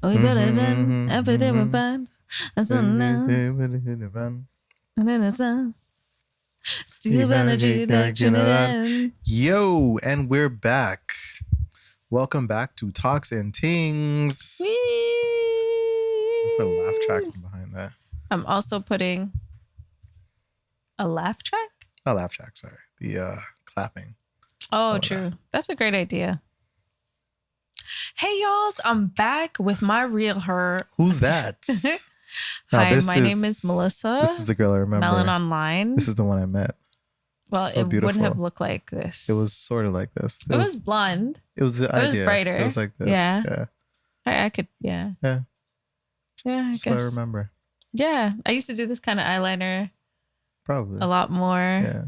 We better done every day we're bad. And then it's Steve energy like Trinidad. Yo, and we're back. Welcome back to Talks and Tings. Whee! Put a laugh track behind that. I'm also putting a laugh track? Not laugh track, sorry. The clapping. Oh, true. That's a great idea. Hey, y'alls. I'm back with my real her. Who's that? Hi, my name is Melissa. This is the girl I remember. Melon Online. This is the one I met. Well, so it beautiful. wouldn't have looked like this. It was sort of like this. It was blonde. It was the idea. It was brighter. It was like this. Yeah. I could, yeah. Yeah. Yeah, I That's guess. what I remember. Yeah. I used to do this kind of eyeliner Probably. a lot more. Yeah.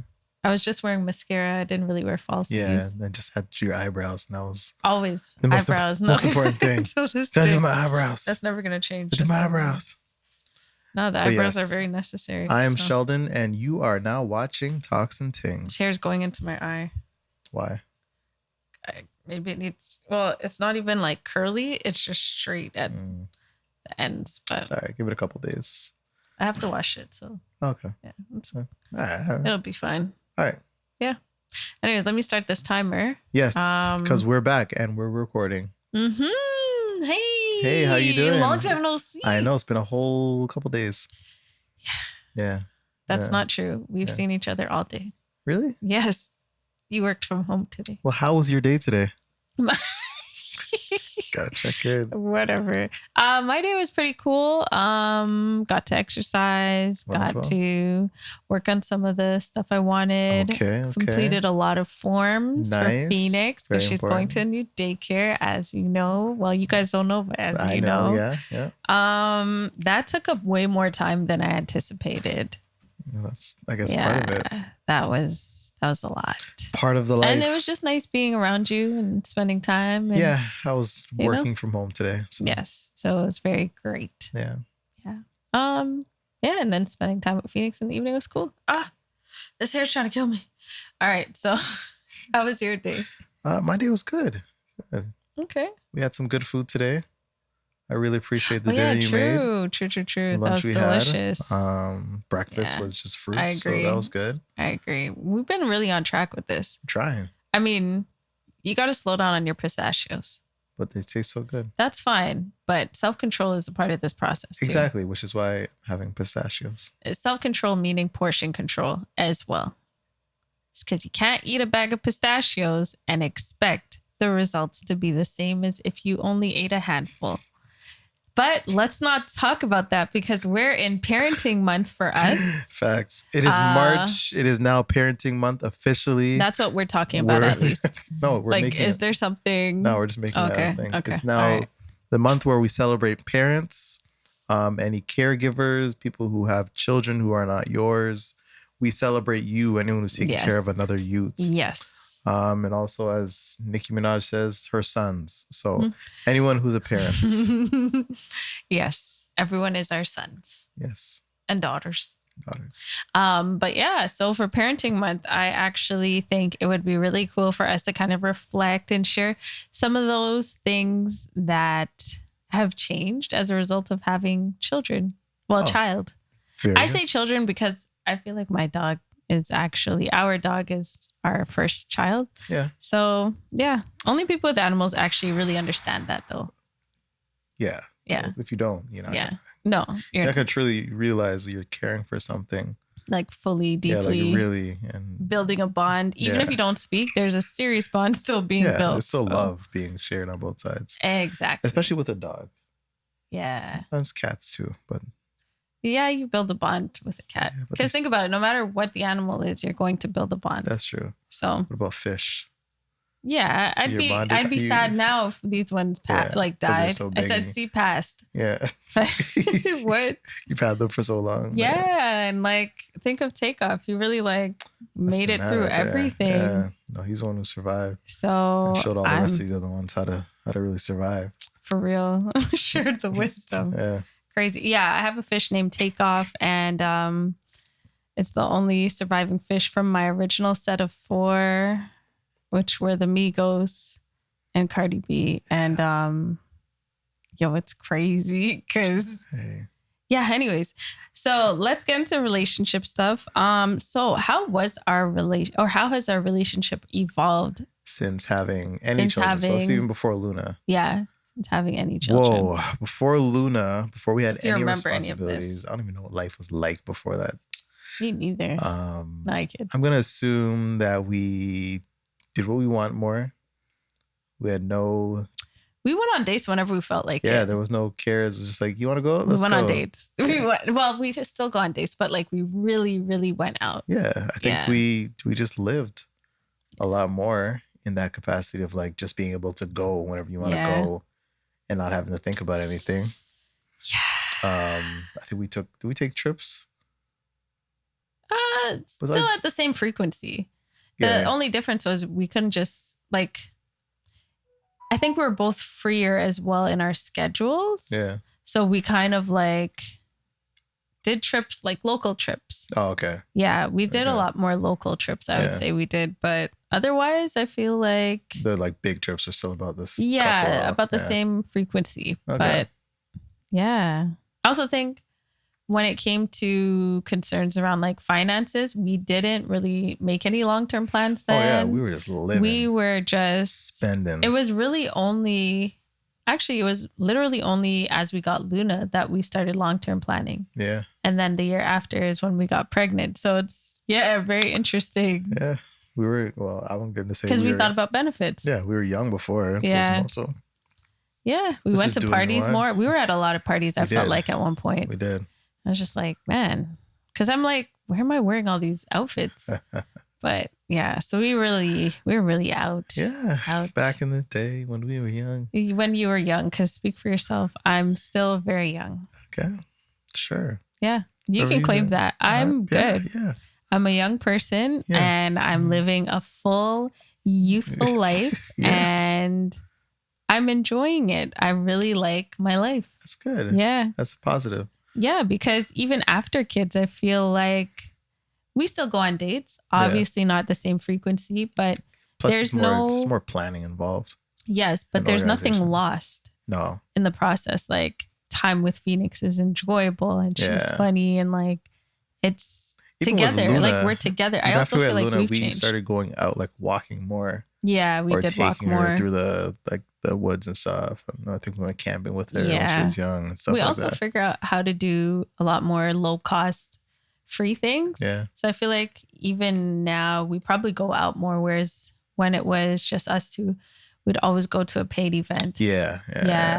I was just wearing mascara. I didn't really wear falsies. Yeah, and I just had your eyebrows, and that was always the most eyebrows. most important thing. That's my eyebrows. That's never going to change. That's my eyebrows. No, the eyebrows are very necessary. I am Sheldon, and you are now watching Talks and Tings. Hair's going into my eye. Why? Maybe it needs. Well, it's not even like curly. It's just straight at the ends. But sorry, give it a couple days. I have to wash it, so okay. Yeah, it'll be fine. All right. Yeah. Anyways, let me start this timer. Yes, because we're back and we're recording. Mm-hmm. Hey, how you doing? Long time no see. I know, it's been a whole couple days. Yeah. That's not true. We've seen each other all day. Really? Yes. You worked from home today. Well, how was your day today? Gotta check in. Whatever. My day was pretty cool. Got to exercise. Wonderful. Got to work on some of the stuff I wanted. Okay. Completed a lot of forms for Phoenix because she's going to a new daycare, as you know. Well, you guys don't know, but as you know. Yeah. That took up way more time than I anticipated. Well, that's, I guess, part of it. That was a lot. Part of the life. And it was just nice being around you and spending time. And, yeah, I was working from home today. So. Yes, so it was very great. Yeah. Yeah, and then spending time with Phoenix in the evening was cool. This hair's trying to kill me. All right, so how was your day? My day was good. Okay. We had some good food today. I really appreciate the dinner you made. True. The That was delicious. Breakfast was just fruit, I agree. so that was good. I agree. We've been really on track with this. I'm trying. I mean, you got to slow down on your pistachios. But they taste so good. That's fine, but self-control is a part of this process too. Exactly, which is why I'm having pistachios. Self-control meaning portion control as well. It's because you can't eat a bag of pistachios and expect the results to be the same as if you only ate a handful. But let's not talk about that because we're in parenting month for us. Facts. It is March. It is now parenting month officially. That's what we're talking about, at least. No, we're like, making is there something? No, we're just making that a thing. Okay. It's now the month where we celebrate parents, any caregivers, people who have children who are not yours. We celebrate you, anyone who's taking care of another youth. Yes. And also, as Nicki Minaj says, her sons. So anyone who's a parent. Yes. Everyone is our sons. Yes. And daughters. Daughters. But yeah, so for parenting month, I actually think it would be really cool for us to kind of reflect and share some of those things that have changed as a result of having children. Well, child. I say children because I feel like our dog is our first child. Yeah. So yeah, only people with animals actually really understand that though. Yeah. Yeah. If you don't, you know. Yeah. No. You're not going to truly realize you're caring for something. Like fully, deeply. Yeah, like really. And building a bond. Even if you don't speak, there's a serious bond still being built. There's still love being shared on both sides. Exactly. Especially with a dog. Yeah. Sometimes cats too, but. Yeah, you build a bond with a cat. Because think about it, no matter what the animal is, you're going to build a bond. That's true. So what about fish? Yeah, I'd be sad now if these ones died. So I said see past. Yeah. What? You've had them for so long. Yeah, and like think of Takeoff. He really made it through everything. Yeah. No, he's the one who survived. So and showed all the rest of the other ones how to really survive. For real. Shared the wisdom. Yeah. Crazy. Yeah, I have a fish named Takeoff, and it's the only surviving fish from my original set of 4, which were the Migos and Cardi B. And yo, it's crazy because yeah, anyways. So let's get into relationship stuff. So how has our relationship evolved since having any children? So it's even before Luna. Yeah, since having any children. Whoa, before Luna, before we had any responsibilities. I don't even know what life was like before that. Me neither. No, I kid. I'm gonna assume that we did what we want more. We had no. We went on dates whenever we felt like it. Yeah, there was no cares. It was just like, you want to go? Let's go. We went on dates. We just still go on dates, but like we really, really went out. Yeah, I think we just lived a lot more in that capacity of like just being able to go whenever you want to go and not having to think about anything. Yeah. I think did we take trips? Still at the same frequency. The only difference was we couldn't just like, I think we were both freer as well in our schedules. Yeah. So we kind of like did trips, like local trips. Oh, okay. Yeah, we did a lot more local trips, I would say we did. But otherwise, I feel like the like big trips are still about this. Yeah, about the same frequency. Okay. But yeah. I also think when it came to concerns around like finances, we didn't really make any long-term plans then. Oh yeah, we were just living. We were just spending. It was literally only as we got Luna that we started long-term planning. Yeah. And then the year after is when we got pregnant. So it's very interesting. Yeah. We were, well, I'm going to say because we thought about benefits. Yeah, we were young before. So yeah, we went to parties more. We were at a lot of parties, I felt like at one point. We did. I was just like, man, because I'm like, where am I wearing all these outfits? But yeah, so we were really out. Yeah, out. Back in the day when we were young. When you were young, because speak for yourself, I'm still very young. Okay, sure. Yeah, you can claim that. I'm good. Yeah. I'm a young person and I'm living a full youthful life and I'm enjoying it. I really like my life. That's good. Yeah. That's a positive. Yeah, because even after kids, I feel like we still go on dates. Obviously not the same frequency, but plus there's more planning involved. Yes, but there's nothing lost. No. In the process. Like time with Phoenix is enjoyable and she's funny and like it's even together. Luna, like we're together. I also feel like Luna, we started going out like walking more. Yeah, we did walk more. Her through the woods and stuff. I think we went camping with her when she was young and stuff like that. We also figure out how to do a lot more low cost free things. Yeah. So I feel like even now we probably go out more, whereas when it was just us two, we'd always go to a paid event. Yeah.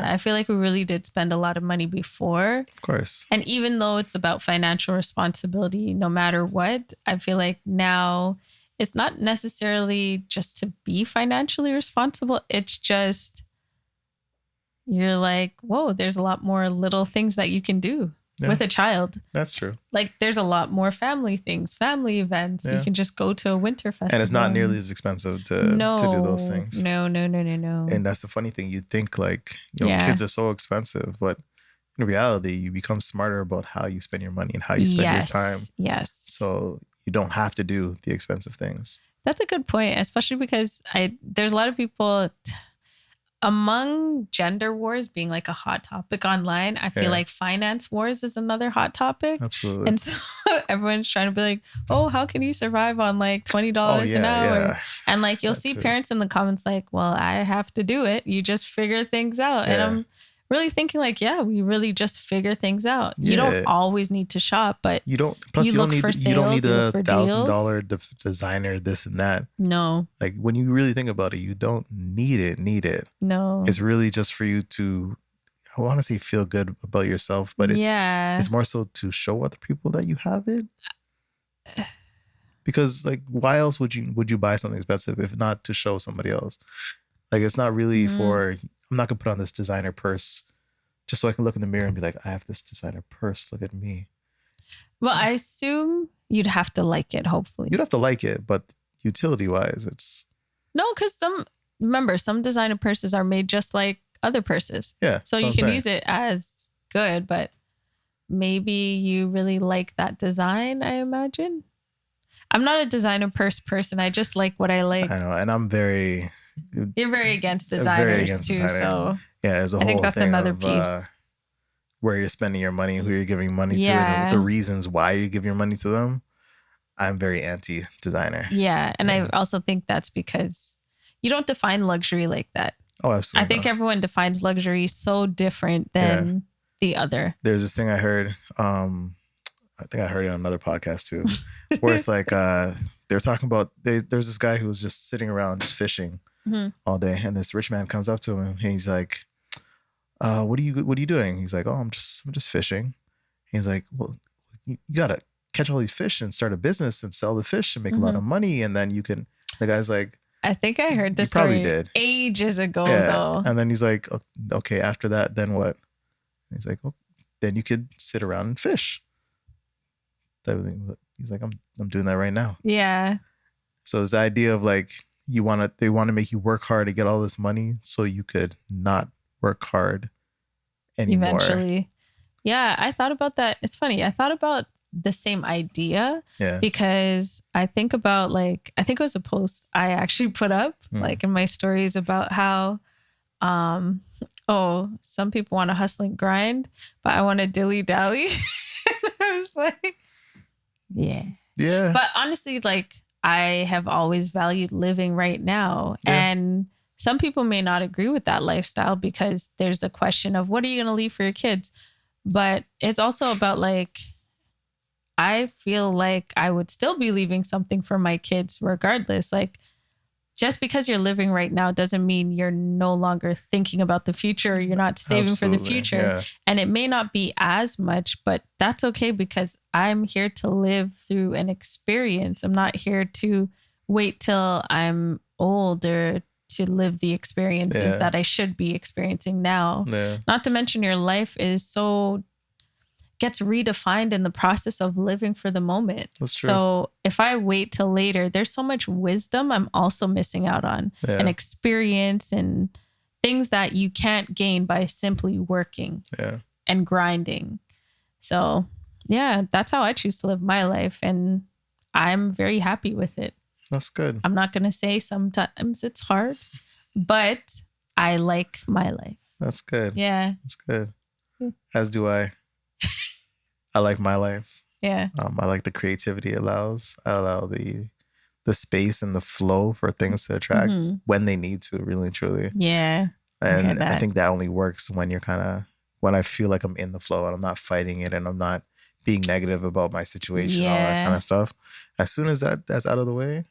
I feel like we really did spend a lot of money before. Of course. And even though it's about financial responsibility, no matter what, I feel like now it's not necessarily just to be financially responsible. It's just, you're like, whoa, there's a lot more little things that you can do with a child. That's true. Like there's a lot more family things, family events. You can just go to a winter festival. And it's not nearly as expensive to do those things. No. And that's the funny thing. You think like, kids are so expensive, but in reality, you become smarter about how you spend your money and how you spend your time. Yes. So you don't have to do the expensive things. That's a good point, especially because there's a lot of people among gender wars being like a hot topic online. I feel like finance wars is another hot topic. Absolutely. And so everyone's trying to be like, oh, how can you survive on like $20 an hour? Yeah. And like, you'll see parents in the comments like, well, I have to do it. You just figure things out. And I'm really thinking like, we really just figure things out. You don't always need to shop, but you don't need a $1,000 designer, this and that. No. Like when you really think about it, you don't need it. No. It's really just for you to, I want to say feel good about yourself, but it's more so to show other people that you have it. Because like, why else would you buy something expensive if not to show somebody else? Like it's not really for, I'm not going to put on this designer purse just so I can look in the mirror and be like, I have this designer purse. Look at me. Well, I assume you'd have to like it, hopefully. You'd have to like it, but utility wise, it's... No, because some designer purses are made just like other purses. Yeah. So you can use it as good, but maybe you really like that design, I imagine. I'm not a designer purse person. I just like what I like. I know. And I'm very... You're very against very designers against too. designer. So Yeah, there's a I whole think that's thing another of piece. where you're spending your money, who you're giving money to, Yeah. and the reasons why you give your money to them. I'm very anti-designer. Yeah. And I also think that's because you don't define luxury like that. Oh, absolutely. I think everyone defines luxury so different than the other. There's this thing I heard. I think I heard it on another podcast too, where it's like they're talking about there's this guy who was just sitting around just fishing all day, and this rich man comes up to him and he's like, what are you doing? He's like, oh, I'm just fishing. He's like, well, you gotta catch all these fish and start a business and sell the fish and make a lot of money, and then you can. The guy's like, I think I heard this probably story did ages ago though. And then he's like, okay, after that, then what? And he's like, well, then you could sit around and fish. He's like, I'm doing that right now. Yeah. So it's the idea of like they want to make you work hard to get all this money so you could not work hard anymore. Eventually. Yeah, I thought about that. It's funny. I thought about the same idea because I think about I think it was a post I actually put up in my stories about how some people want to hustle and grind, but I want to dilly dally. I was like, yeah. But honestly, I have always valued living right now. And some people may not agree with that lifestyle because there's the question of what are you going to leave for your kids? But it's also about I feel like I would still be leaving something for my kids regardless. Just because you're living right now doesn't mean you're no longer thinking about the future. You're not saving for the future. Yeah. And it may not be as much, but that's okay because I'm here to live through an experience. I'm not here to wait till I'm older to live the experiences that I should be experiencing now. Yeah. Not to mention your life gets redefined in the process of living for the moment. That's true. So if I wait till later, there's so much wisdom I'm also missing out on and experience and things that you can't gain by simply working and grinding. So yeah, that's how I choose to live my life. And I'm very happy with it. That's good. I'm not going to say sometimes it's hard, but I like my life. That's good. Yeah. That's good. As do I. I like my life. Yeah. I like the creativity it allows. I allow the space and the flow for things to attract when they need to, really, truly. Yeah. And I think that only works when when I feel like I'm in the flow and I'm not fighting it and I'm not being negative about my situation, all that kind of stuff. As soon as that's out of the way,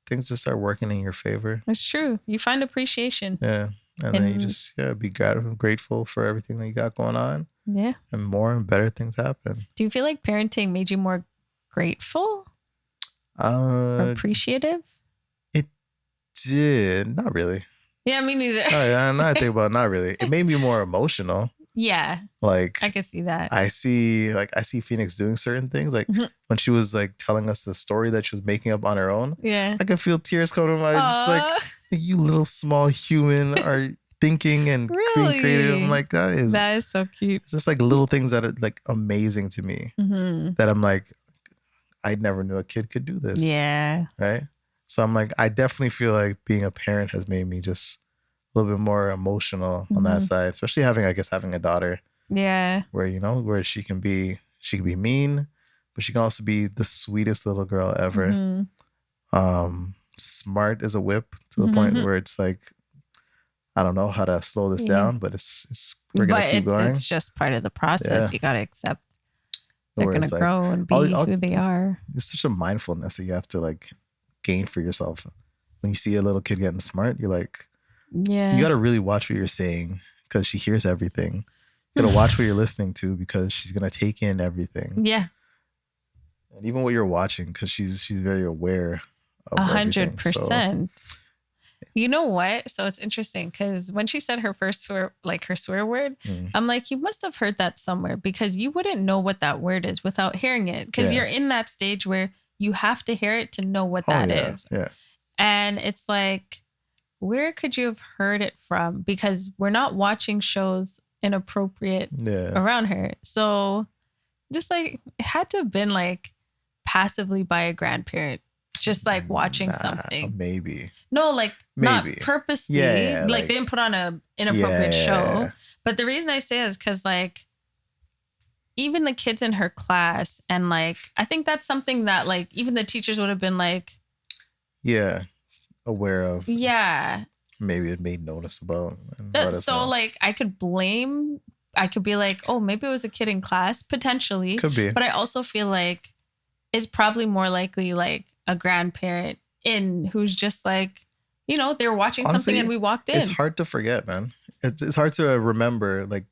things just start working in your favor. It's true. You find appreciation. Yeah. And then you just be grateful for everything that you got going on. Yeah. And more and better things happen. Do you feel like parenting made you more grateful? Or appreciative? It did. Not really. Yeah, me neither. Now I think about it, not really. It made me more emotional. Yeah. I can see that. I see Phoenix doing certain things. When she was telling us the story that she was making up on her own. Yeah. I could feel tears coming to my eyes. Just you little small human are thinking and being creative. I'm like, that is so cute. It's just little things that are amazing to me. That I'm I never knew a kid could do this. Yeah. Right. So I'm I definitely feel like being a parent has made me just a little bit more emotional on that side, especially having a daughter. Yeah. Where she can be mean, but she can also be the sweetest little girl ever. Smart as a whip to the point where it's I don't know how to slow this down, but we're gonna keep going. It's just part of the process. Yeah. You gotta accept they're gonna grow and be who they are. It's such a mindfulness that you have to gain for yourself. When you see a little kid getting smart, you're you gotta really watch what you're saying because she hears everything. You gotta watch what you're listening to because she's gonna take in everything. Yeah. And even what you're watching because she's very aware of 100%. So. You know what? So it's interesting because when she said her first swear word, I'm like, you must have heard that somewhere because you wouldn't know what that word is without hearing it because you're in that stage where you have to hear it to know what that is. Yeah. And it's where could you have heard it from? Because we're not watching shows inappropriate around her. So just it had to have been passively by a grandparent. just like watching Nah, something. maybe. No, like not Maybe. purposely. Yeah, like they didn't put on a inappropriate show. Yeah. But the reason I say is because like even the kids in her class, and like I think that's something that like even the teachers would have been like, Yeah, aware of. yeah. Maybe it made notice about. And let us So know. like I could be like, oh, maybe it was a kid in class, potentially. Could be. But I also feel like it's probably more likely like a grandparent in who's just like, you know, they were watching Honestly, something and we walked in. It's hard to forget, man. It's hard to remember like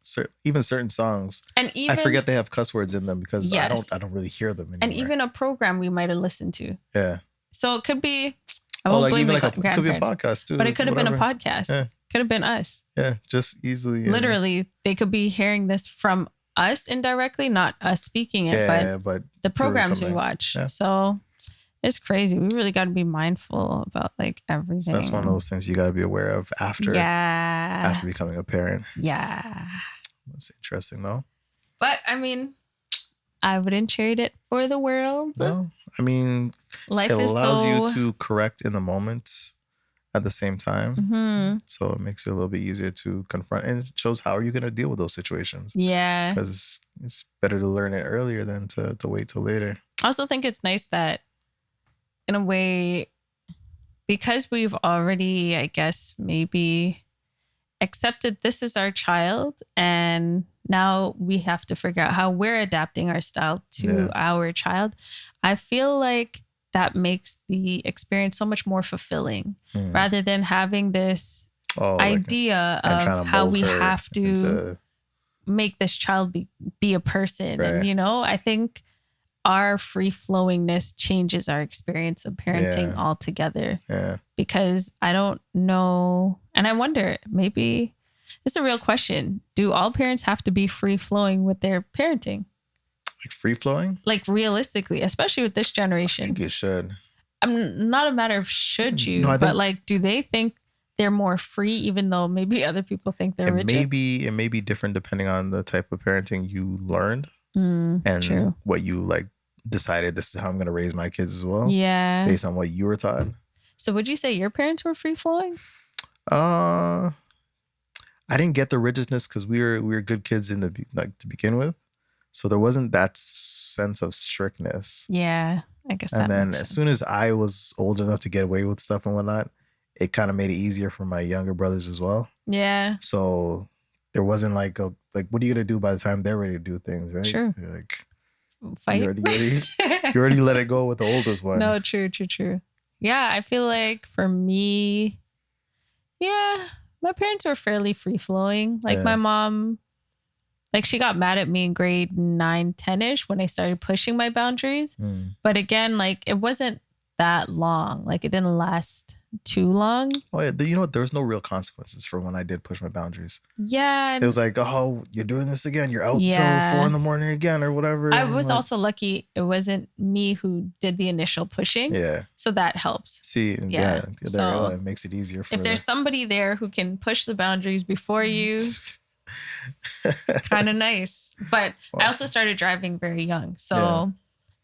even certain songs. And even I forget they have cuss words in them because Yes. I don't really hear them anymore. and even a program we might have listened to. Yeah. So it could be. I won't like blame even the like it could be a grandparents, podcast too. but it could have been a whatever. podcast. Yeah. Could have been us. Yeah, just easily. Literally, they could be hearing this from us indirectly, not us speaking it, but the programs we watch. Yeah. So it's crazy. We really got to be mindful about like everything. So that's one of those things you got to be aware of after becoming a parent. Yeah. That's interesting though. But I mean, I wouldn't trade it for the world. No, I mean, Life it is allows so... you to correct in the moment at the same time. Mm-hmm. So it makes it a little bit easier to confront, and it shows how are you going to deal with those situations. Yeah. Because it's better to learn it earlier than to wait till later. I also think it's nice that in a way, because we've already, I guess, maybe accepted this is our child, and now we have to figure out how we're adapting our style to our child. I feel like that makes the experience so much more fulfilling rather than having this idea of how we have to make this child be a person. Right. And, you know, I think our free-flowingness changes our experience of parenting altogether. Yeah. Because I don't know, and I wonder, maybe it's a real question. Do all parents have to be free-flowing with their parenting? Like free-flowing? Like realistically, especially with this generation. I think you should. I'm not a matter of should you, but like, do they think they're more free, even though maybe other people think they're rigid? It may be different depending on the type of parenting you learned and what you like decided this is how I'm going to raise my kids as well. Yeah. Based on what you were taught. So would you say your parents were free flowing? I didn't get the rigidness because we were good kids to begin with. So there wasn't that sense of strictness. Yeah, I guess that makes sense. And then as soon as I was old enough to get away with stuff and whatnot, it kind of made it easier for my younger brothers as well. Yeah. So there wasn't like what are you going to do by the time they're ready to do things, right? Sure. Like, fight. You already let it go with the oldest one. No, true. Yeah, I feel like for me, my parents were fairly free flowing. Like my mom, like she got mad at me in grade 9, 10-ish when I started pushing my boundaries. But again, like it wasn't that long. Like it didn't last too long. Oh yeah, you know what? There was no real consequences for when I did push my boundaries. Yeah. It was like, oh, you're doing this again. You're out till 4 a.m. again or whatever. I was also lucky it wasn't me who did the initial pushing. Yeah. So that helps. See, so it makes it easier for if there's somebody there who can push the boundaries before you, kind of nice. But I also started driving very young. So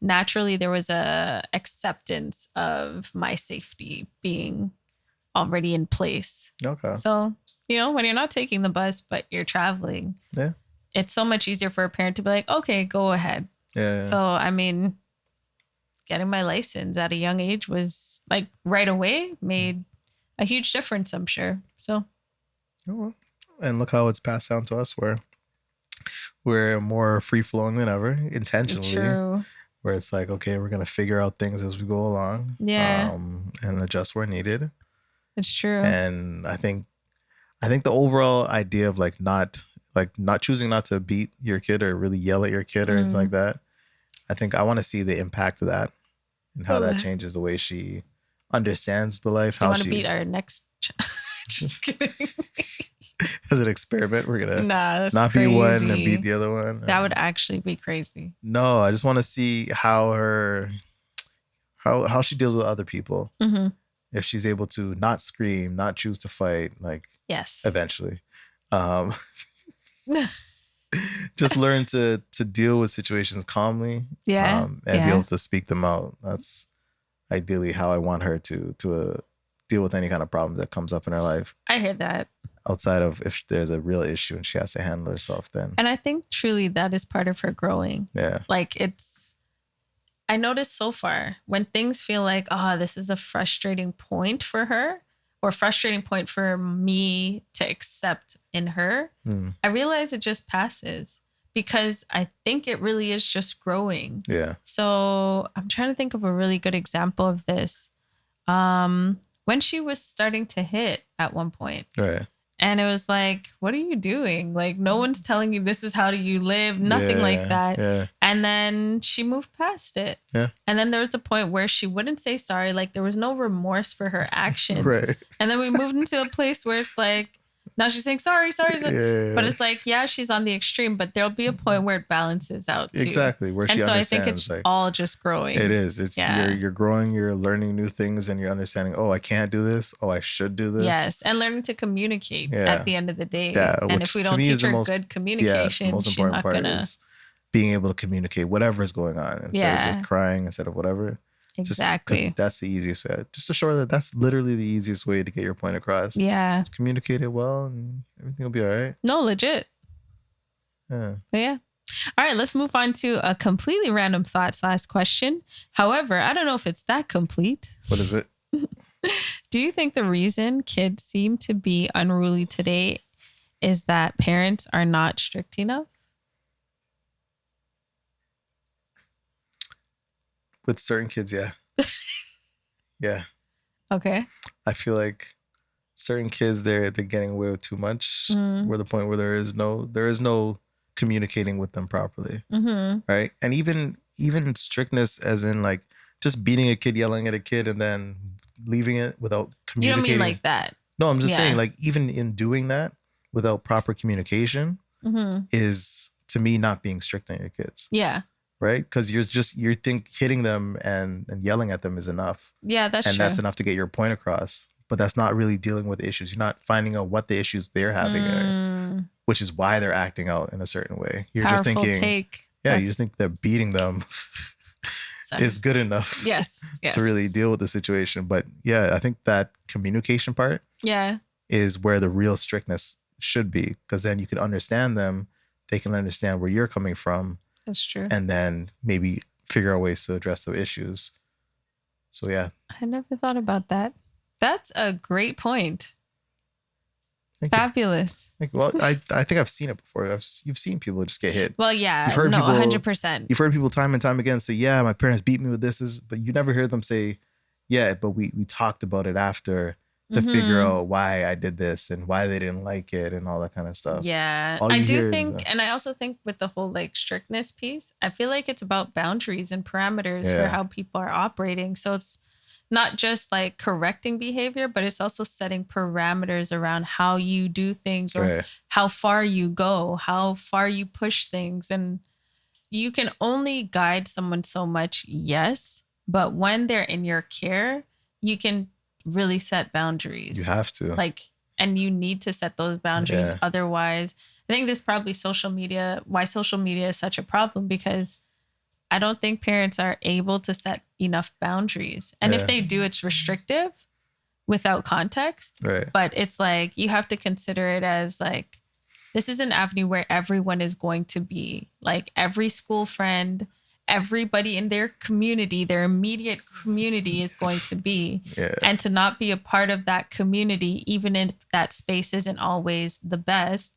naturally there was a acceptance of my safety being already in place. Okay. So, you know, when you're not taking the bus, but you're traveling, it's so much easier for a parent to be like, okay, go ahead. Yeah. So, I mean, getting my license at a young age was like right away made a huge difference, I'm sure. So. And look how it's passed down to us where we're more free flowing than ever, intentionally. True. Where it's like, okay, we're going to figure out things as we go along. Yeah. And adjust where needed. It's true. And I think the overall idea of not choosing not to beat your kid or really yell at your kid or anything like that. I think I want to see the impact of that and how that changes the way she understands the life. Do you want to beat our next Just kidding. As an experiment, we're gonna not crazy. Be one and beat the other one. That would actually be crazy. No, I just want to see how she deals with other people. Mm-hmm. If she's able to not scream, not choose to fight, eventually, just learn to deal with situations calmly. And be able to speak them out. ideally how I want her to deal with any kind of problem that comes up in her life. I hear that. Outside of if there's a real issue and she has to handle herself, then. And I think truly that is part of her growing. Yeah. Like I noticed so far when things feel like, oh, this is a frustrating point for her or frustrating point for me to accept in her, I realize it just passes because I think it really is just growing. Yeah. So I'm trying to think of a really good example of this. When she was starting to hit at one point. Right. And it was like, what are you doing? Like, no one's telling you this is how do you live, nothing like that. Yeah. And then she moved past it. Yeah. And then there was a point where she wouldn't say sorry. Like, there was no remorse for her actions. Right. And then we moved into a place where it's like, now she's saying sorry. Yeah. But it's like, yeah, she's on the extreme, but there'll be a point where it balances out too. Exactly. Where she and so understands. I think it's like, all just growing. it is. It's you're growing, you're learning new things and you're understanding, oh, I can't do this. Oh, I should do this. Yes. And learning to communicate at the end of the day. Yeah, and if we don't teach her good communication, the most she's important not part gonna is being able to communicate whatever is going on instead of just crying instead of whatever. Exactly. That's the easiest way. Just to show her that that's literally the easiest way to get your point across. Yeah. Just communicate it well and everything will be all right. No, legit. Yeah. But yeah. All right, let's move on to a completely random thought / question. However, I don't know if it's that complete. What is it? Do you think the reason kids seem to be unruly today is that parents are not strict enough? With certain kids, yeah. Yeah. Okay. I feel like certain kids they're getting away with too much. We're the point where there is no communicating with them properly. Right. And even strictness as in like just beating a kid, yelling at a kid and then leaving it without communicating. You don't mean like that. No, I'm just saying like even in doing that without proper communication is to me not being strict on your kids. Yeah. Right? Because you think hitting them and yelling at them is enough. Yeah, that's true. And that's enough to get your point across. But that's not really dealing with the issues. You're not finding out what the issues they're having are, which is why they're acting out in a certain way. You're Powerful just thinking, take. You just think that beating them is good enough yes. to really deal with the situation. But yeah, I think that communication part is where the real strictness should be. Because then you can understand them. They can understand where you're coming from. That's true. And then maybe figure out ways to address the issues. So yeah. I never thought about that. That's a great point. Fabulous. Well, I think I've seen it before. You've seen people just get hit. Well, yeah. You've heard 100%. You've heard people time and time again say, yeah, my parents beat me with this. But you never hear them say, yeah, but we talked about it after to figure out why I did this and why they didn't like it and all that kind of stuff. Yeah. I do think, and I also think with the whole like strictness piece, I feel like it's about boundaries and parameters for how people are operating. So it's not just like correcting behavior, but it's also setting parameters around how you do things or how far you go, how far you push things. And you can only guide someone so much, yes, but when they're in your care, you can really set boundaries. You have to. And you need to set those boundaries. Yeah. Otherwise, I think this is probably why social media is such a problem, because I don't think parents are able to set enough boundaries. And if they do, it's restrictive without context. Right. But it's like, you have to consider it as like, this is an avenue where everyone is going to be, like every school friend, everybody in their community, their immediate community is going to be. Yeah. And to not be a part of that community, even if that space isn't always the best,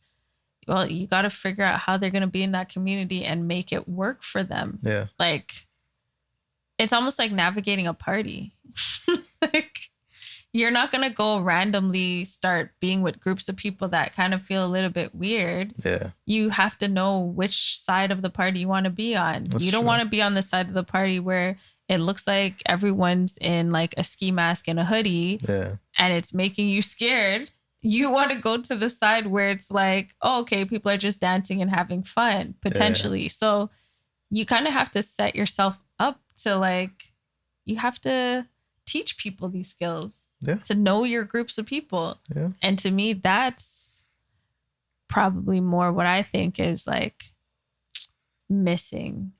well, you got to figure out how they're going to be in that community and make it work for them. Yeah. Like, it's almost like navigating a party. Like, you're not going to go randomly start being with groups of people that kind of feel a little bit weird. Yeah. You have to know which side of the party you want to be on. You don't want to be on the side of the party where it looks like everyone's in like a ski mask and a hoodie and it's making you scared. You want to go to the side where it's like, oh, okay, people are just dancing and having fun, potentially. Yeah. So you kind of have to set yourself up to like, you have to teach people these skills to know your groups of people. Yeah. And to me, that's probably more what I think is like missing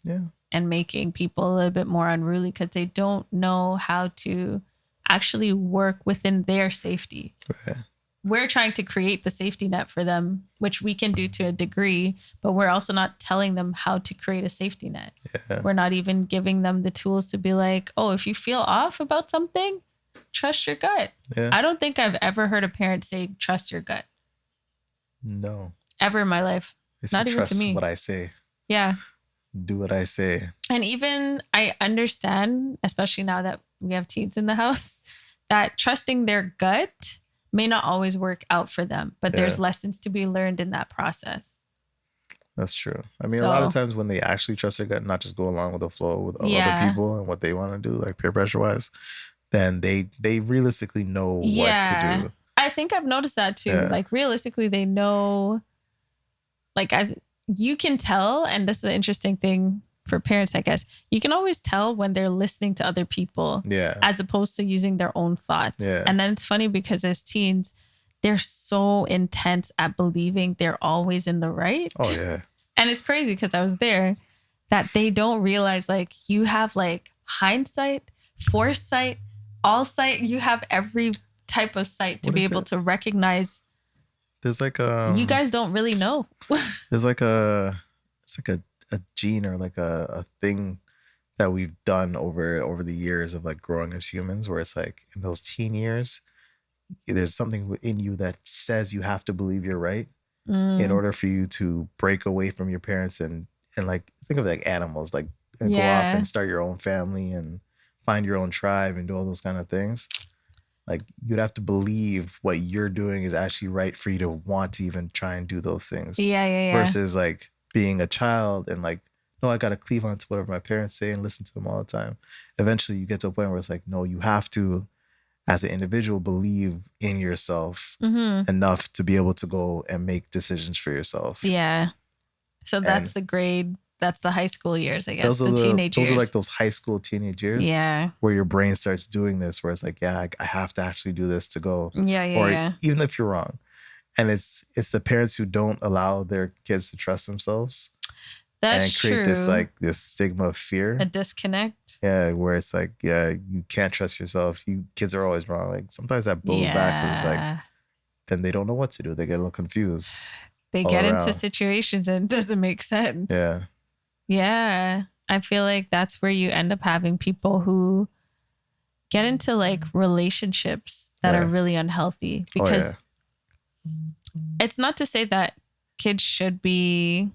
and making people a little bit more unruly because they don't know how to actually work within their safety. Right. We're trying to create the safety net for them, which we can do to a degree, but we're also not telling them how to create a safety net. Yeah. We're not even giving them the tools to be like, oh, if you feel off about something, trust your gut. Yeah. I don't think I've ever heard a parent say, trust your gut. No. Ever in my life. It's Not even trust to me. what I say. Yeah. Do what I say. And even I understand, especially now that we have teens in the house, that trusting their gut may not always work out for them, but there's lessons to be learned in that process. That's true. I mean, a lot of times when they actually trust their gut, not just go along with the flow with other people and what they want to do, like peer pressure wise, then they realistically know what to do. I think I've noticed that too. Yeah. Like realistically, they know, like you can tell, and this is the interesting thing for parents, I guess, you can always tell when they're listening to other people as opposed to using their own thoughts. Yeah. And then it's funny because as teens, they're so intense at believing they're always in the right. Oh, yeah. And it's crazy because I was there that they don't realize like you have like hindsight, foresight, all sight. You have every type of sight to be able to recognize. There's like you guys don't really know. There's like it's like a gene or like a thing that we've done over the years of like growing as humans, where it's like in those teen years, there's something in you that says you have to believe you're right in order for you to break away from your parents and like think of it like animals, like and go off and start your own family and find your own tribe and do all those kind of things. Like you'd have to believe what you're doing is actually right for you to want to even try and do those things. Versus like being a child and like, no, I got to cleave on to whatever my parents say and listen to them all the time. Eventually you get to a point where it's like, no, you have to, as an individual, believe in yourself enough to be able to go and make decisions for yourself. Yeah. So that's that's the high school years, I guess. The teenage years. Those are like those high school teenage years. Yeah. Where your brain starts doing this, where it's like, yeah, I have to actually do this to go. Yeah. Even if you're wrong. And it's the parents who don't allow their kids to trust themselves. That's and create true. this stigma of fear. A disconnect. Yeah, where it's like, yeah, you can't trust yourself. Kids are always wrong. Like sometimes that blows back because like then they don't know what to do. They get a little confused. They get into situations and it doesn't make sense. Yeah. Yeah. I feel like that's where you end up having people who get into like relationships that are really unhealthy because it's not to say that kids should be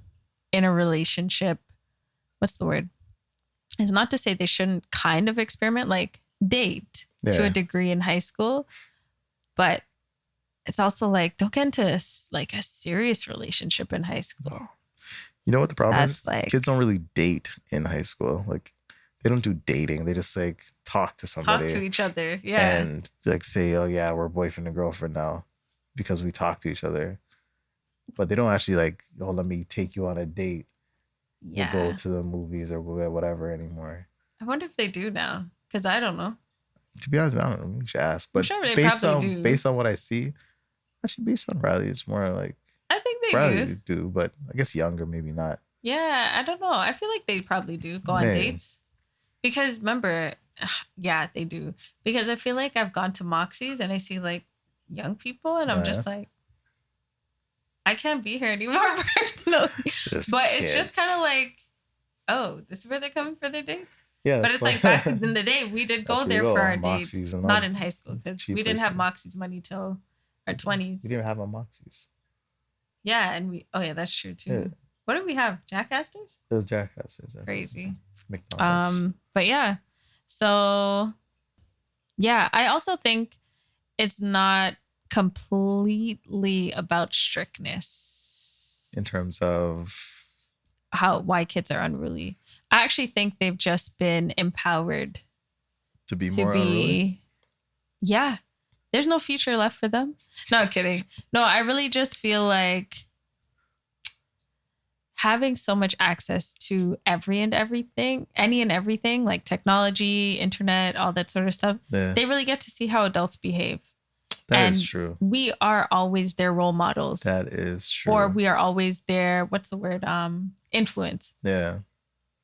in a relationship. What's the word? It's not to say they shouldn't kind of experiment, like date to a degree in high school, but it's also like, don't get into like a serious relationship in high school. You know what the problem is? Like, kids don't really date in high school. Like they don't do dating. They just like talk to somebody. Talk to each other. Yeah. And like say, oh yeah, we're boyfriend and girlfriend now because we talk to each other. But they don't actually like, oh, let me take you on a date. Yeah. We'll go to the movies or we'll whatever anymore. I wonder if they do now. Because I don't know. To be honest, I don't know. You should ask. But I'm sure they probably do. Based on what I see, actually based on Riley, it's more like I think they Riley do, but I guess younger, maybe not. Yeah, I don't know. I feel like they probably do go on dates. Because remember, yeah, they do. Because I feel like I've gone to Moxie's and I see like young people and I'm just like, I can't be here anymore personally. But it's just kind of like, oh, this is where they're coming for their dates? Yeah. But it's like back in the day, we did go there for our dates. Not in high school because we didn't have Moxie's money till our 20s. We didn't even have a Moxie's. Yeah, and that's true too. Yeah. What did we have? Jack Astor's? It was Jack Astor's. Crazy. McDonald's. But yeah. So yeah, I also think it's not completely about strictness. In terms of why kids are unruly. I actually think they've just been empowered to be more unruly. Yeah. There's no future left for them. No, I'm kidding. No, I really just feel like having so much access to any and everything, like technology, internet, all that sort of stuff, they really get to see how adults behave. That is true. We are always their role models. That is true. Or we are always their, what's the word? Influence. Yeah.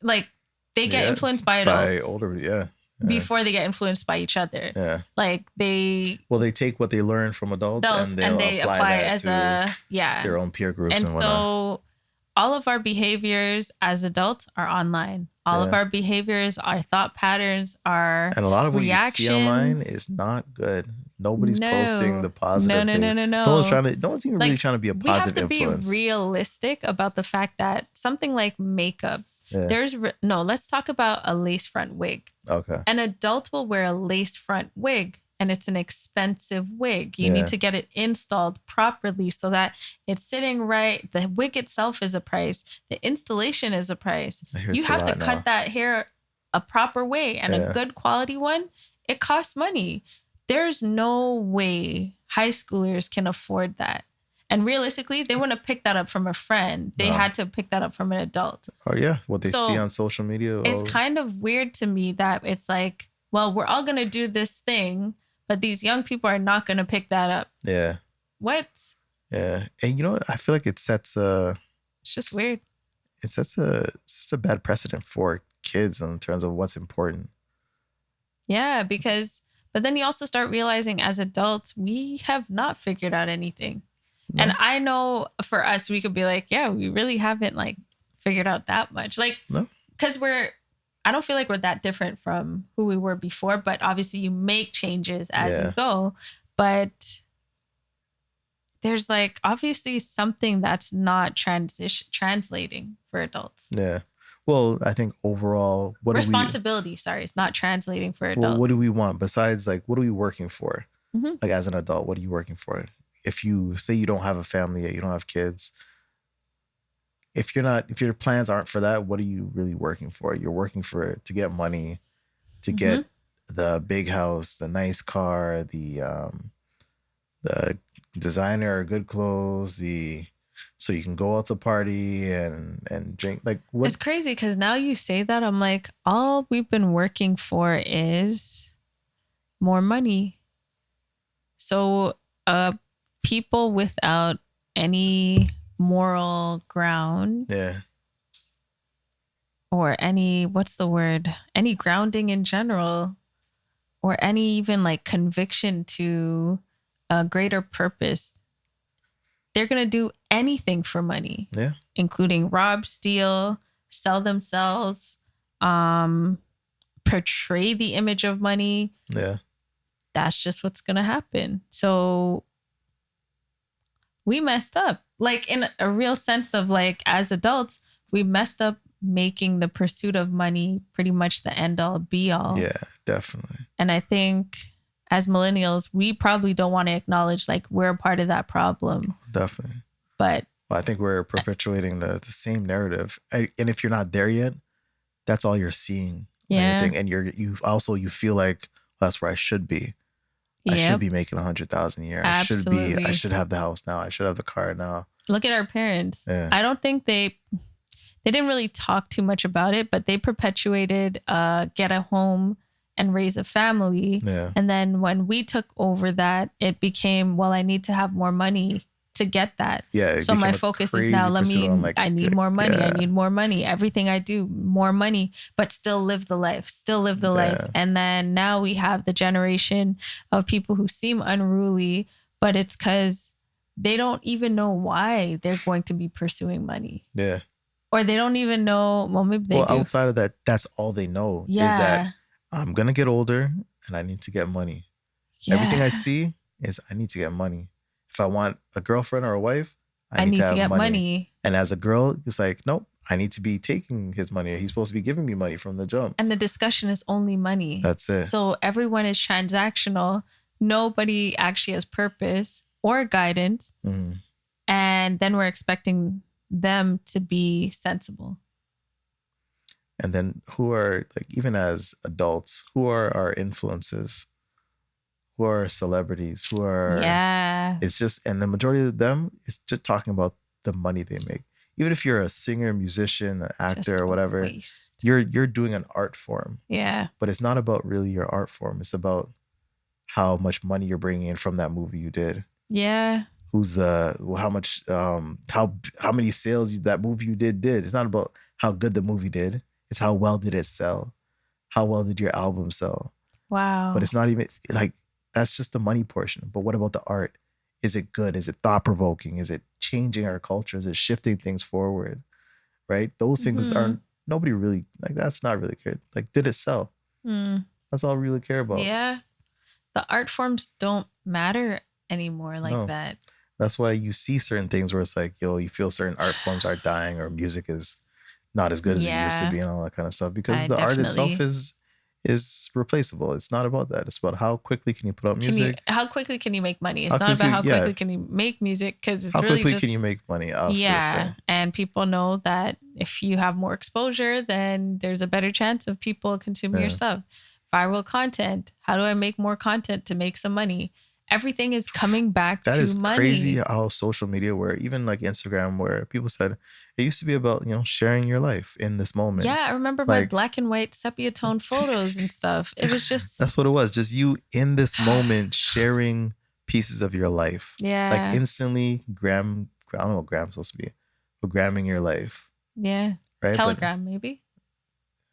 Like they get influenced by by adults older, before they get influenced by each other. Yeah. Like they take what they learn from adults and they apply that as to their own peer groups and whatnot. So all of our behaviors as adults are online. All of our behaviors, our thought patterns, our and a lot of what reactions, you see online is not good. Nobody's posting the positive thing. No. No one's even really trying to be a positive influence. We have to be realistic about the fact that something like makeup, let's talk about a lace front wig. Okay. An adult will wear a lace front wig, and it's an expensive wig. You need to get it installed properly so that it's sitting right. The wig itself is a price. The installation is a price. You have to cut that hair a proper way, and a good quality one, it costs money. There's no way high schoolers can afford that. And realistically, they wouldn't have picked that up from a friend. They had to pick that up from an adult. Oh, yeah. What they see on social media. It's kind of weird to me that it's like, well, we're all going to do this thing, but these young people are not going to pick that up. Yeah. What? Yeah. And you know what? I feel like it sets it's just weird. It sets a bad precedent for kids in terms of what's important. Yeah, but then you also start realizing as adults, we have not figured out anything. No. And I know for us, we could be like, yeah, we really haven't like figured out that much. Like, because I don't feel like we're that different from who we were before, but obviously you make changes as you go. But there's like obviously something that's not translating for adults. Yeah. Well, I think overall, it's not translating for adults. Well, what do we want besides like, what are we working for? Mm-hmm. Like as an adult, what are you working for? If you say you don't have a family yet, you don't have kids. If your plans aren't for that, what are you really working for? You're working for to get money, to get the big house, the nice car, the designer or good clothes, so you can go out to party and drink. Like what? It's crazy because now you say that, I'm like, all we've been working for is more money. So people without any moral ground or any grounding in general, or any even like conviction to a greater purpose, they're going to do anything for money, including rob, steal, sell themselves, portray the image of money. Yeah. That's just what's going to happen. So we messed up, like in a real sense of like, as adults, we messed up making the pursuit of money pretty much the end all be all. Yeah, definitely. And I think as millennials, we probably don't want to acknowledge like we're a part of that problem. Definitely. But I think we're perpetuating the same narrative. And if you're not there yet, that's all you're seeing. Yeah. And you feel like that's where I should be. I should be making 100,000 a year. Absolutely. I should have the house now. I should have the car now. Look at our parents. Yeah. I don't think they didn't really talk too much about it, but they perpetuated get a home and raise a family. Yeah. And then when we took over that, it became, well, I need to have more money to get that. Yeah. So my focus is now, I need more money. Yeah. I need more money. Everything I do, more money, but still live the life. And then now we have the generation of people who seem unruly, but it's because they don't even know why they're going to be pursuing money. Yeah. Or they don't even know, well, maybe they do. Outside of that, that's all they know is that I'm going to get older and I need to get money. Yeah. Everything I see is I need to get money. If I want a girlfriend or a wife, I need to get money. And as a girl, it's like, nope, I need to be taking his money. He's supposed to be giving me money from the jump. And the discussion is only money. That's it. So everyone is transactional. Nobody actually has purpose or guidance. Mm-hmm. And then we're expecting them to be sensible. And then who are, like, even as adults, who are our influences? Who are celebrities? Who are... Yeah. It's just... And the majority of them is just talking about the money they make. Even if you're a singer, musician, an actor, or whatever, you're doing an art form. Yeah. But it's not about really your art form. It's about how much money you're bringing in from that movie you did. Yeah. How much, how many sales that movie you did. It's not about how good the movie did. It's how well did it sell? How well did your album sell? Wow. But it's not even like that's just the money portion. But what about the art? Is it good? Is it thought-provoking? Is it changing our culture? Is it shifting things forward? Right? Those things aren't, nobody really, like, that's not really good. Like, did it sell? That's all we really care about. Yeah. The art forms don't matter anymore like that. That's why you see certain things where it's like, yo, you feel certain art forms are dying or music is not as good as it used to be and all that kind of stuff. Because the art itself is replaceable. It's not about that. It's about how quickly can you put out music. How quickly can you make money? It's not about how quickly can you make music, because it's really just... How quickly can you make money off this thing? And people know that if you have more exposure, then there's a better chance of people consuming your stuff. Viral content. How do I make more content to make some money? Everything is coming back to money. That is crazy how social media, where even like Instagram, where people said it used to be about, sharing your life in this moment. Yeah, I remember my black and white sepia tone photos and stuff. It was just... That's what it was. Just you in this moment sharing pieces of your life. Yeah. Like instantly I don't know what gram's supposed to be, but gramming your life. Yeah. Right? Telegram, maybe.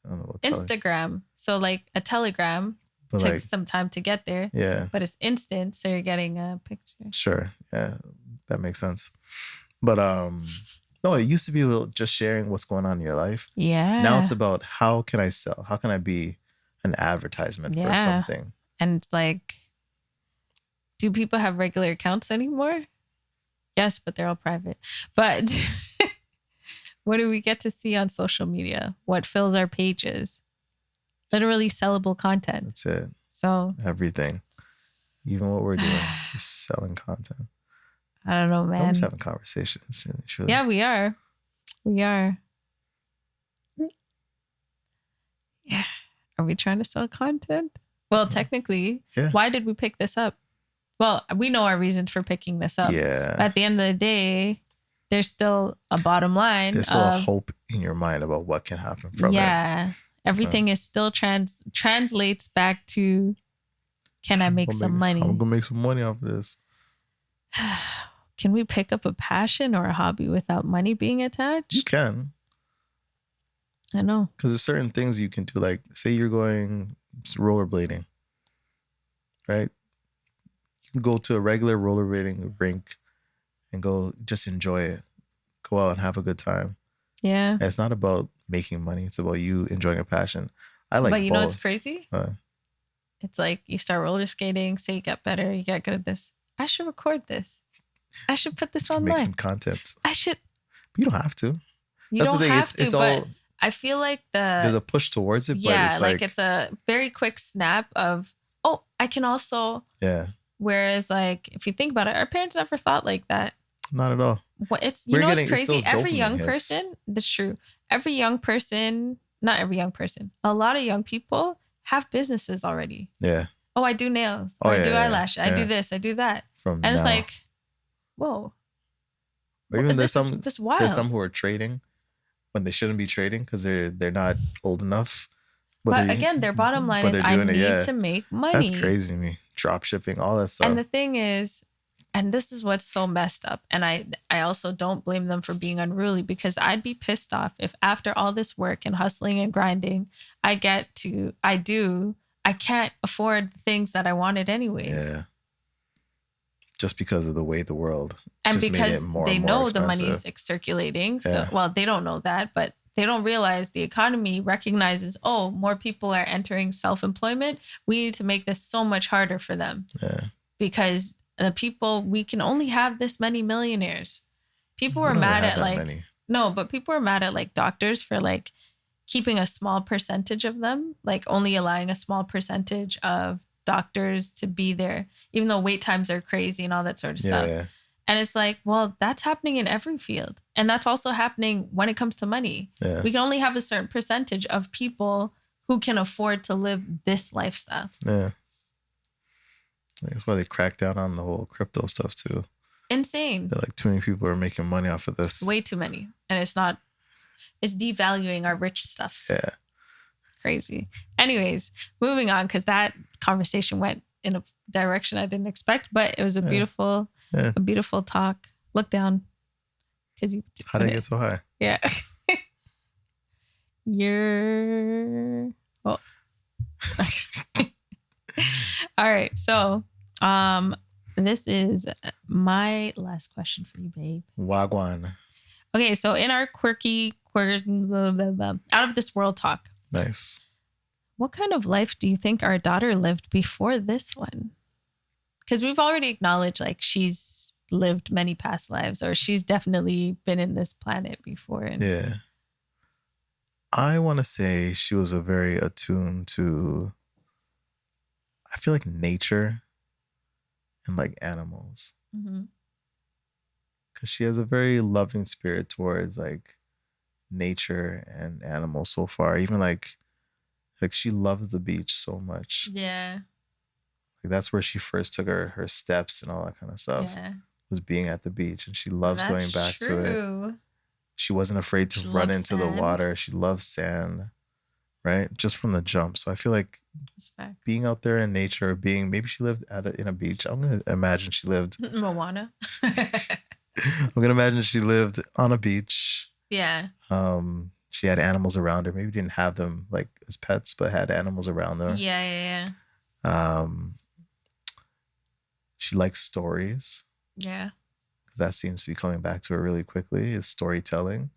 I don't know what Instagram. So like a telegram takes some time to get there. Yeah. But it's instant, so you're getting a picture. Sure. Yeah. That makes sense. But no, it used to be just sharing what's going on in your life. Yeah. Now it's about how can I sell? How can I be an advertisement for something? And it's like, do people have regular accounts anymore? Yes, but they're all private. But what do we get to see on social media? What fills our pages? Literally sellable content. That's it. So everything, even what we're doing, just selling content. I don't know, man. We're just having conversations, really, truly. Yeah, we are. Yeah. Are we trying to sell content? Well, technically, why did we pick this up? Well, we know our reasons for picking this up. Yeah. But at the end of the day, there's still a bottom line. There's still a hope in your mind about what can happen from it. Yeah. Everything is still translates back to, can I make some money? I'm going to make some money off this. Can we pick up a passion or a hobby without money being attached? You can. I know. Because there's certain things you can do. Like, say you're going rollerblading, right? You can go to a regular rollerblading rink and go just enjoy it. Go out and have a good time. Yeah. And it's not about making money. It's about you enjoying a passion. I like But you both. know what's crazy? It's like you start roller skating, say you get better, you get good at this. I should record this. I should put this online. Make some content. I should. But you don't have to. You don't have to, but I feel like there's a push towards it. Yeah, but it's like it's a very quick snap of, oh, I can also. Yeah. Whereas, like, if you think about it, our parents never thought like that. Not at all. It's what's crazy? Every young person, that's true. Every young person, not every young person, a lot of young people have businesses already. Yeah. Oh, I do nails. I do eyelash. I do this. I do that. It's like, whoa. Or even there's some who are trading when they shouldn't be trading because they're not old enough. But again, their bottom line is I need to make money. That's crazy to me. Drop shipping, all that stuff. And the thing is, and this is what's so messed up. And I also don't blame them for being unruly, because I'd be pissed off if after all this work and hustling and grinding, I can't afford the things that I wanted anyways. Yeah. Just because of the way the world and just because made it more they and know more the money's circulating. So, well, they don't know that, but they don't realize the economy recognizes, oh, more people are entering self-employment. We need to make this so much harder for them. Yeah. Because the people, we can only have this many millionaires. People were mad at people were mad at like doctors for like keeping a small percentage of them, like only allowing a small percentage of doctors to be there, even though wait times are crazy and all that sort of stuff. Yeah. And it's like, well, that's happening in every field. And that's also happening when it comes to money. Yeah. We can only have a certain percentage of people who can afford to live this lifestyle. Yeah. That's why they crack down on the whole crypto stuff too. Insane. They're like, too many people are making money off of this. Way too many. And it's devaluing our rich stuff. Yeah. Crazy. Anyways, moving on, because that conversation went in a direction I didn't expect, but it was a beautiful talk. Look down. How did I get so high? Yeah. You're well. All right. So, this is my last question for you, babe. Wagwan. Okay, so in our out of this world talk, Nice. what kind of life do you think our daughter lived before this one? Because we've already acknowledged like she's lived many past lives, or she's definitely been in this planet before. And Yeah. I want to say she was a very attuned to, I feel like nature and like animals. Mhm. Because she has a very loving spirit towards like nature and animals so far. Even like she loves the beach so much. Yeah. Like that's where she first took her steps and all that kind of stuff. Yeah. Was being at the beach, and she loves going That's back to it. true. She wasn't afraid to She run loves into the sand. water. She loves sand, right? Just from the jump. So I feel like Respect. being out there in nature, or being, maybe she lived in a beach. I'm gonna imagine she lived. Moana. I'm gonna imagine she lived on a beach. Yeah. She had animals around her. Maybe didn't have them like as pets, but had animals around her. Yeah. She likes stories. Yeah. Because that seems to be coming back to her really quickly. Is storytelling.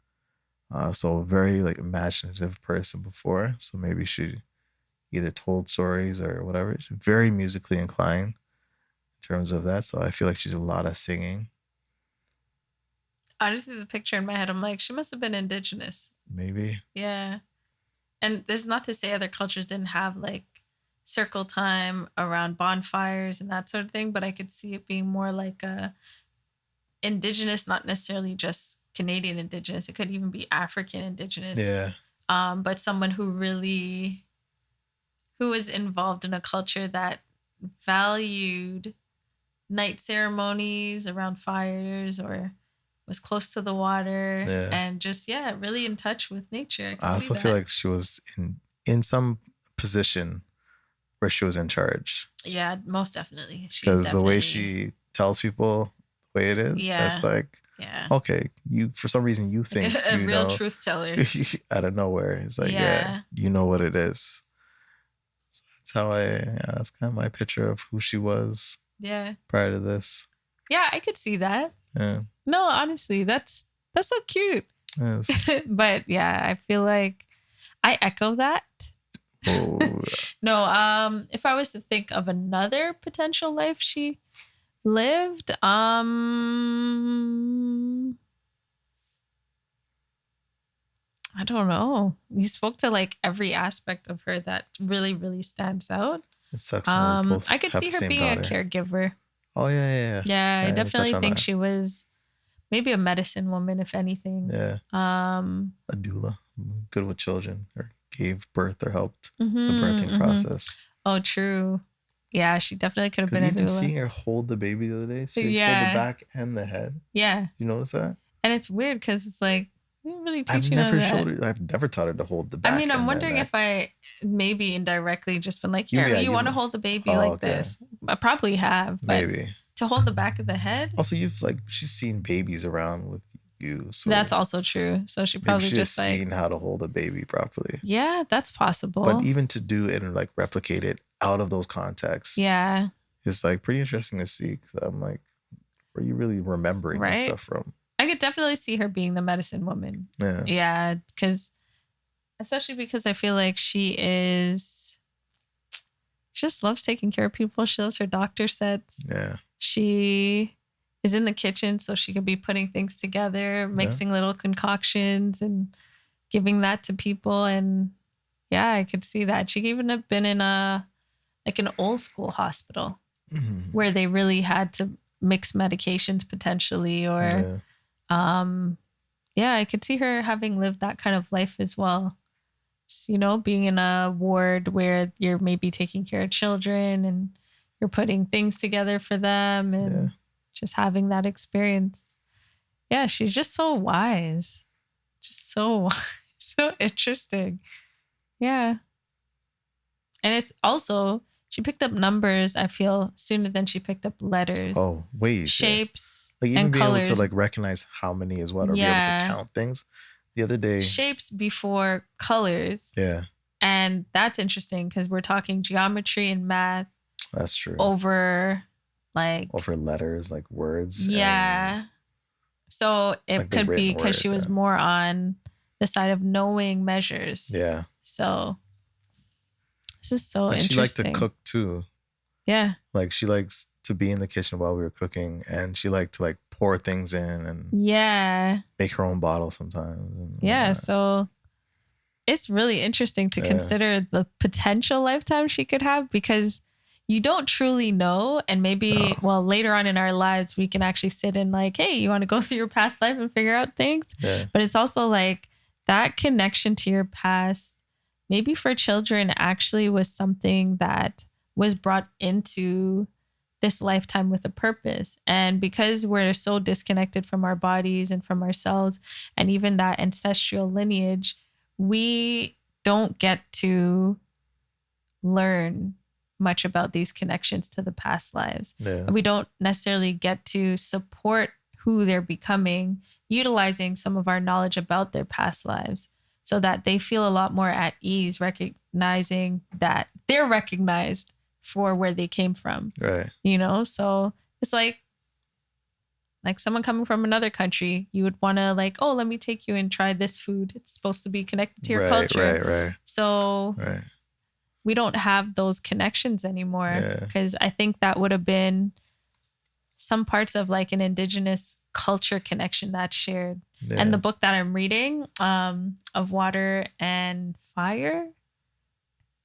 So a very like imaginative person before. So maybe she either told stories or whatever. She's very musically inclined in terms of that. So I feel like she did a lot of singing. Honestly, the picture in my head, I'm like, she must have been indigenous. Maybe. Yeah. And this is not to say other cultures didn't have like circle time around bonfires and that sort of thing, but I could see it being more like a indigenous, not necessarily just Canadian indigenous. It could even be African indigenous. Yeah. But someone who was involved in a culture that valued night ceremonies around fires, or was close to the water. Yeah. And just really in touch with nature. I also feel like she was in some position where she was in charge. Yeah, most definitely. Because the way she tells people the way it is, that's like, okay, you, for some reason you think a you real know, truth teller out of nowhere. It's like, yeah, you know what it is. So that's how that's kind of my picture of who she was. Yeah. Prior to this. Yeah, I could see that. Yeah. No, honestly, that's so cute. Yes. But yeah, I feel like I echo that. Oh. No, if I was to think of another potential life she lived, I don't know. You spoke to like every aspect of her that really, really stands out. It sucks when we both I could see her being a caregiver. Oh yeah. Yeah, I definitely think she was maybe a medicine woman, if anything. Yeah. A doula, good with children, or gave birth or helped the birthing process. Oh, true. Yeah, she definitely could have been a doula. Even seeing her hold the baby the other day, she hold the back and the head. Yeah. You notice that? And it's weird because it's like, we didn't really teach I've never taught her to hold the back. I mean, I'm wondering if I maybe indirectly just been like, here, you want to hold the baby like this. I probably have, but maybe to hold the back of the head. Also, she's seen babies around with you, so that's also true. So she probably just seen how to hold a baby properly. Yeah, that's possible. But even to do it and like replicate it out of those contexts, it's like pretty interesting to see. I'm like, where are you really remembering that stuff from? I could definitely see her being the medicine woman. Yeah. Yeah, especially because I feel like she just loves taking care of people. She loves her doctor sets. Yeah. She is in the kitchen, so she could be putting things together, mixing little concoctions and giving that to people. And yeah, I could see that. She could even have been in an old school hospital where they really had to mix medications potentially, or I could see her having lived that kind of life as well. Just, being in a ward where you're maybe taking care of children and you're putting things together for them and just having that experience. Yeah, she's just so wise. Just so wise. So interesting. Yeah. And it's also, she picked up numbers, I feel, sooner than she picked up letters. Oh, ways. Shapes. Like even and being colors. able to like recognize how many is what, or be able to count things. The other day. shapes before colors. Yeah. And that's interesting because we're talking geometry and math. That's true. Over letters, like words. Yeah. So it like could be because she was more on the side of knowing measures. Yeah. So this is so interesting. She liked to cook too. Yeah. Like she likes to be in the kitchen while we were cooking, and she liked to like pour things in and make her own bottle sometimes. Yeah. So it's really interesting to consider the potential lifetime she could have, because you don't truly know. And maybe, later on in our lives, we can actually sit and like, hey, you want to go through your past life and figure out things? Yeah. But it's also like that connection to your past, maybe for children, actually was something that was brought into this lifetime with a purpose. And because we're so disconnected from our bodies and from ourselves and even that ancestral lineage, we don't get to learn much about these connections to the past lives. Yeah. We don't necessarily get to support who they're becoming, utilizing some of our knowledge about their past lives so that they feel a lot more at ease, recognizing that they're recognized for where they came from. Right. You know, so it's like someone coming from another country, you would want to like, oh, let me take you and try this food. It's supposed to be connected to your culture. Right. So we don't have those connections anymore, because I think that would have been some parts of like an indigenous culture connection that's shared. Yeah. And the book that I'm reading, of Water and Fire,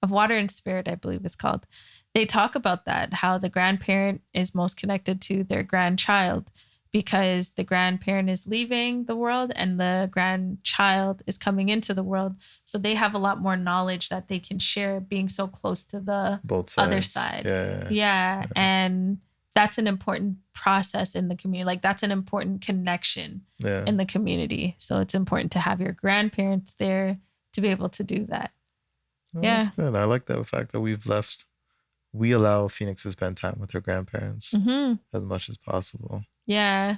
of Water and Spirit, I believe it's called. They talk about that, how the grandparent is most connected to their grandchild, because the grandparent is leaving the world and the grandchild is coming into the world. So they have a lot more knowledge that they can share, being so close to the other side. Yeah. And that's an important process in the community. Like that's an important connection in the community. So it's important to have your grandparents there to be able to do that. That's good. I like the fact that we allow Phoenix to spend time with her grandparents as much as possible. Yeah.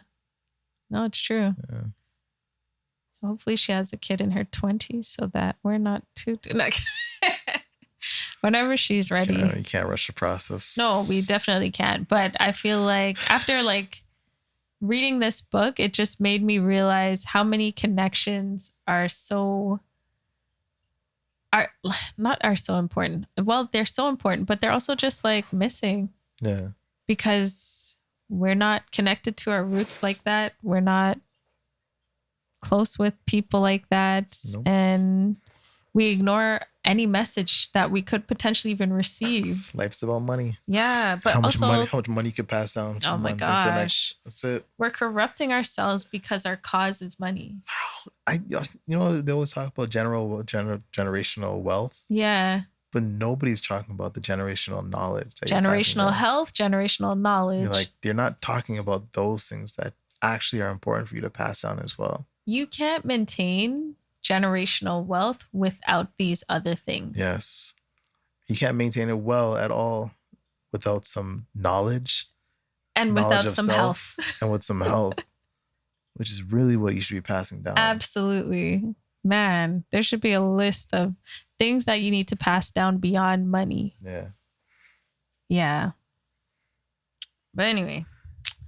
No, it's true. Yeah. So hopefully she has a kid in her 20s so that we're not too whenever she's ready. You can't rush the process. No, we definitely can't. But I feel like after like reading this book, it just made me realize how many connections are so important. Well, they're so important, but they're also just like missing. Yeah. Because we're not connected to our roots like that. We're not close with people like that. Nope. And we ignore any message that we could potentially even receive. Life's about money. Yeah. But how much money you could pass down. Oh my gosh. That's it. We're corrupting ourselves because our cause is money. Wow. They always talk about generational wealth. Yeah. But nobody's talking about the generational knowledge. Generational health, generational knowledge. They're not talking about those things that actually are important for you to pass down as well. You can't maintain generational wealth without these other things. Yes. You can't maintain it well at all without some knowledge. And without some health. And with some health, which is really what you should be passing down. Absolutely. Man, there should be a list of things that you need to pass down beyond money. Yeah. Yeah. But anyways,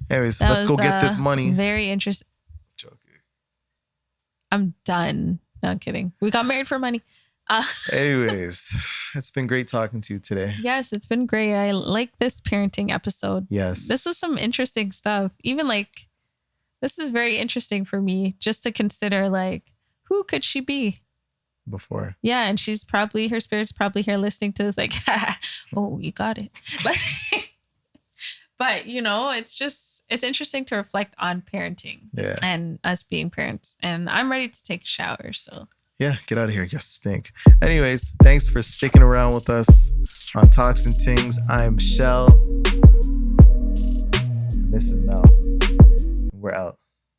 let's go get this money. Very interesting. Joking. I'm done. No, I'm kidding. We got married for money. Anyways, it's been great talking to you today. Yes, it's been great. I like this parenting episode. Yes. This was some interesting stuff. Even like, this is very interesting for me just to consider like, who could she be? Before. Yeah, and her spirit's probably here listening to this like, oh, you got it. But it's interesting to reflect on parenting and us being parents. And I'm ready to take a shower, so. Yeah, get out of here. You stink. Anyways, thanks for sticking around with us on Talks and Tings. I'm Shel. And this is Mel. We're out.